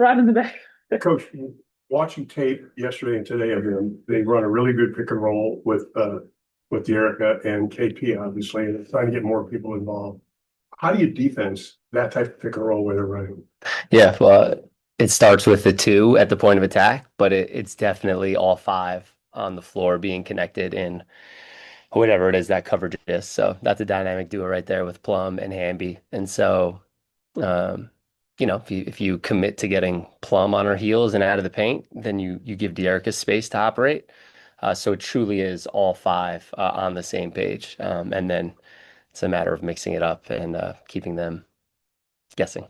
right in the back. Coach, watching tape yesterday and today of them, they run a really good pick and roll with Erica and KP, obviously, and trying to get more people involved. How do you defense that type of pick and roll where they're running? Yeah, well, it starts with the two at the point of attack, but it's definitely all five on the floor being connected in whatever it is that coverage is. So that's a dynamic duo right there with Plum and Hamby. And so, um, if you commit to getting Plum on her heels and out of the paint, then you give Dearica space to operate. So it truly is all five on the same page. And then it's a matter of mixing it up and keeping them guessing.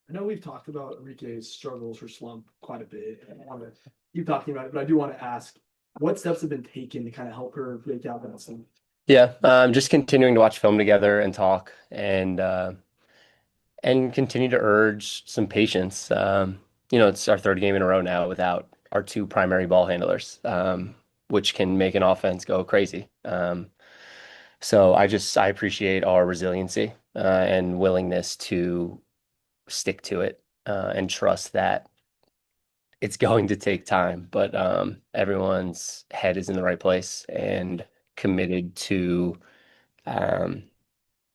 I know we've talked about Enrique's struggles or slump quite a bit. And I want to keep talking about it, but I do want to ask what steps have been taken to kind of help her break out that slump? Yeah, just continuing to watch film together and talk and continue to urge some patience. It's our third game in a row now without our two primary ball handlers, which can make an offense go crazy. So I appreciate our resiliency and willingness to stick to it and trust that it's going to take time, but everyone's head is in the right place and committed to um,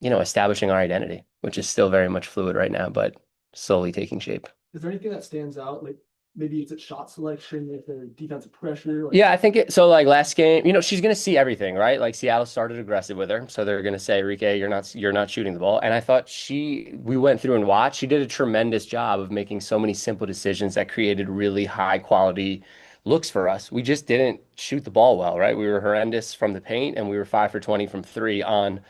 establishing our identity, which is still very much fluid right now, but slowly taking shape. Is there anything that stands out? Like maybe it's a shot selection, if their defensive pressure? Yeah, I think so. Like last game, she's gonna see everything, right? Like Seattle started aggressive with her, so they're gonna say, "Enrique, you're not shooting the ball." And I thought we went through and watched. She did a tremendous job of making so many simple decisions that created really high quality looks for us. We just didn't shoot the ball well, right? We were horrendous from the paint, and we were 5 for 20 from three on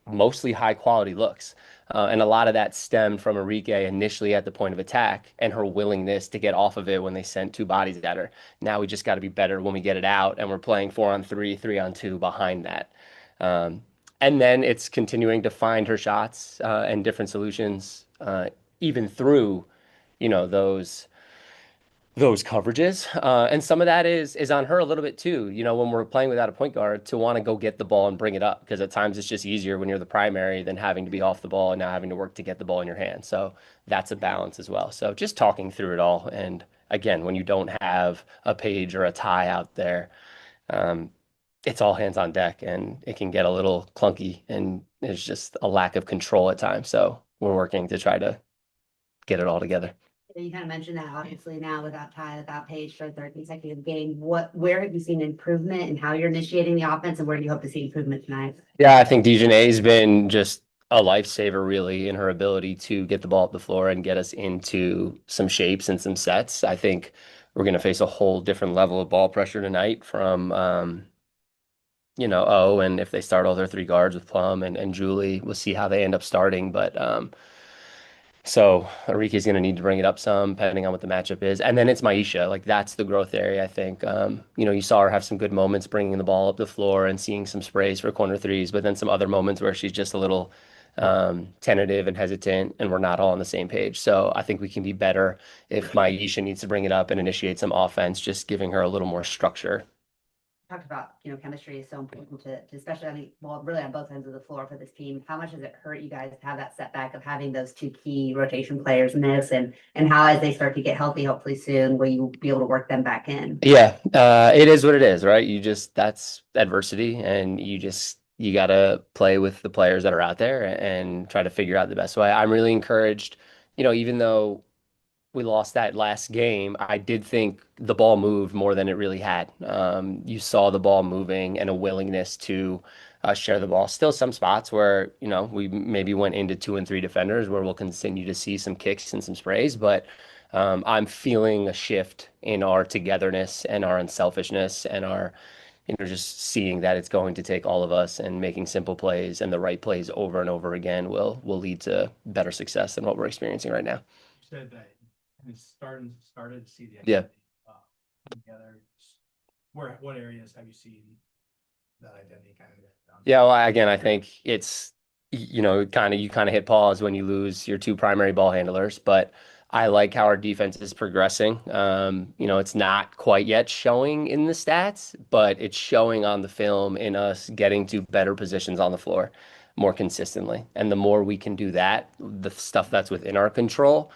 mostly high quality looks. And a lot of that stemmed from Enrique initially at the point of attack and her willingness to get off of it when they sent two bodies at her. Now we just got to be better when we get it out, and we're playing 4-on-3, 3-on-2 behind that. Um, and then it's continuing to find her shots and different solutions, even through, those coverages. And some of that is on her a little bit too. When we're playing without a point guard, to want to go get the ball and bring it up, because at times it's just easier when you're the primary than having to be off the ball and now having to work to get the ball in your hand. So that's a balance as well. So just talking through it all. And again, when you don't have a Page or a Ty out there, um, it's all hands on deck and it can get a little clunky and there's just a lack of control at times. So we're working to try to get it all together. You kind of mentioned that obviously now without Ty, without Page for a third consecutive game, where have you seen improvement and how you're initiating the offense and where do you hope to see improvement tonight? Yeah, I think Dejanay's been just a lifesaver really in her ability to get the ball up the floor and get us into some shapes and some sets. I think we're going to face a whole different level of ball pressure tonight from and if they start all their three guards with Plum and Julie, we'll see how they end up starting. But so Enrique's going to need to bring it up some, depending on what the matchup is. And then it's Maisha. Like that's the growth area, I think. You saw her have some good moments bringing the ball up the floor and seeing some sprays for corner threes, but then some other moments where she's just a little tentative and hesitant, and we're not all on the same page. So I think we can be better if Maisha needs to bring it up and initiate some offense, just giving her a little more structure. Talked about, chemistry is so important to especially, I mean, well, really on both ends of the floor for this team. How much does it hurt you guys to have that setback of having those two key rotation players miss and how, as they start to get healthy, hopefully soon, will you be able to work them back in? Yeah, it is what it is, right? That's adversity, and you got to play with the players that are out there and try to figure out the best way. I'm really encouraged, even though we lost that last game, I did think the ball moved more than it really had. You saw the ball moving and a willingness to share the ball. Still some spots where, we maybe went into 2 and 3 defenders where we'll continue to see some kicks and some sprays, but I'm feeling a shift in our togetherness and our unselfishness and our, just seeing that it's going to take all of us and making simple plays and the right plays over and over again will lead to better success than what we're experiencing right now. You said that and started to see the Yeah. identity together. What areas have you seen that identity kind of get done? Yeah, well, again, I think it's you kind of hit pause when you lose your two primary ball handlers, but I like how our defense is progressing. It's not quite yet showing in the stats, but it's showing on the film in us getting to better positions on the floor more consistently. And the more we can do that, the stuff that's within our control,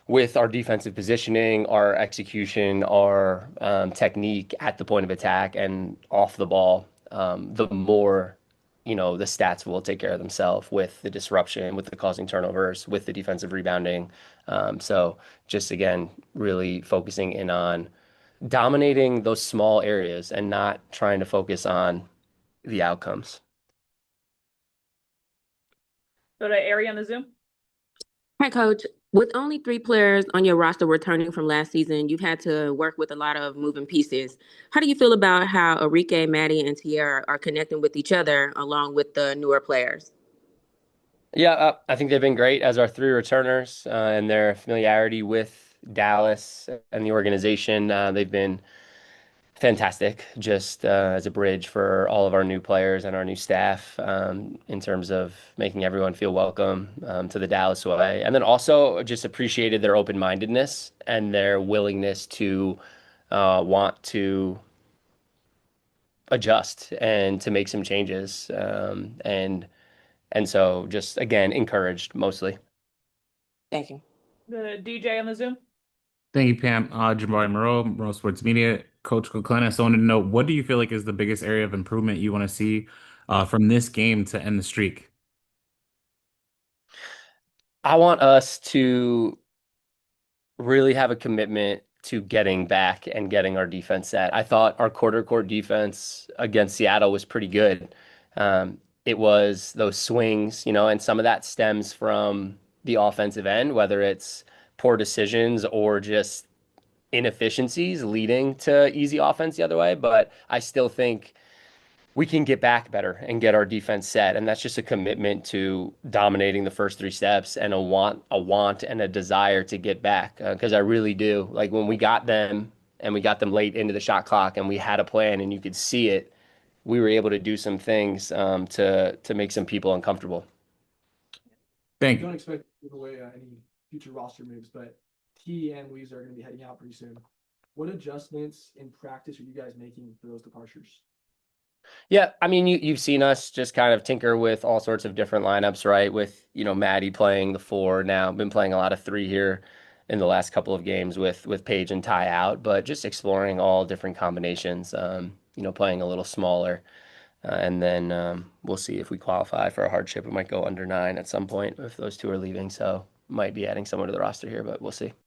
with our defensive positioning, our execution, our technique at the point of attack and off the ball, the more, the stats will take care of themselves with the disruption, with the causing turnovers, with the defensive rebounding. So just again, really focusing in on dominating those small areas and not trying to focus on the outcomes. Go to Ari on the Zoom. Hi, Coach. With only 3 players on your roster returning from last season, you've had to work with a lot of moving pieces. How do you feel about how Enrique, Maddie, and Tierra are connecting with each other along with the newer players? Yeah, I think they've been great as our 3 returners and their familiarity with Dallas and the organization. They've been fantastic just as a bridge for all of our new players and our new staff in terms of making everyone feel welcome to the Dallas way. And then also just appreciated their open-mindedness and their willingness to want to adjust and to make some changes. And so just again, encouraged mostly. Thank you. The DJ on the Zoom. Thank you, Pam. Jabari Moreau Sports Media. Coach Koclanes, I wanted to know, what do you feel like is the biggest area of improvement you want to see from this game to end the streak? I want us to really have a commitment to getting back and getting our defense set. I thought our quarter court defense against Seattle was pretty good. It was those swings, and some of that stems from the offensive end, whether it's poor decisions or just inefficiencies leading to easy offense the other way. But I still think we can get back better and get our defense set. And that's just a commitment to dominating the first 3 steps and a want and a desire to get back. Because I really do. Like when we got them and we got them late into the shot clock and we had a plan and you could see it, we were able to do some things to make some people uncomfortable. Thank Don't you. expect to give away any future roster moves, but T and Weezer are going to be heading out pretty soon. What adjustments in practice are you guys making for those departures? Yeah, I mean, you've seen us just kind of tinker with all sorts of different lineups, right? With, Maddie playing the 4 now. Been playing a lot of 3 here in the last couple of games with Paige and Ty out, but just exploring all different combinations, playing a little smaller. And then we'll see if we qualify for a hardship. We might go under 9 at some point if those 2 are leaving. So might be adding someone to the roster here, but we'll see.